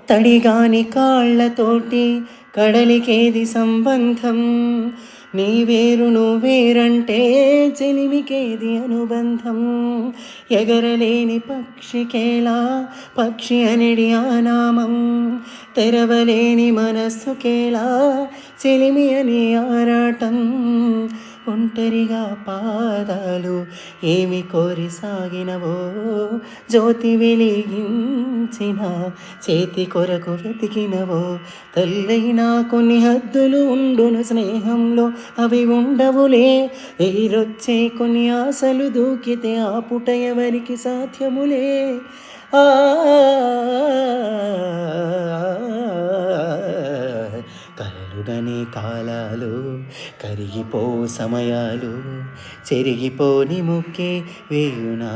తడిగాని కాళ్ళతోటి కడలికేది సంబంధం, నీ వేరు నువ్వేరంటే చెలిమికేది అనుబంధం. ఎగరలేని పక్షికేలా పక్షి అనిడి ఆనామం, తెరవలేని మనస్సుకేలా చెలిమి అని ఆరాటం. ఒంటరిగా పాదాలు ఏమి కోరి సాగినవో, జ్యోతి వెలిగించిన చేతి కొరకు వెతికినవో. తల్లైనా కొన్ని హద్దులు ఉండును స్నేహంలో, అవి ఉండవులే. ఎగిరొచ్చే కొన్ని ఆశలు దూకితే ఆ పుట ఎవరికి సాధ్యములే. ఆ కలలుగనే కాలాలు, కరిగిపో సమయాలు, చెరిగిపోని ముక్కే వేయునా.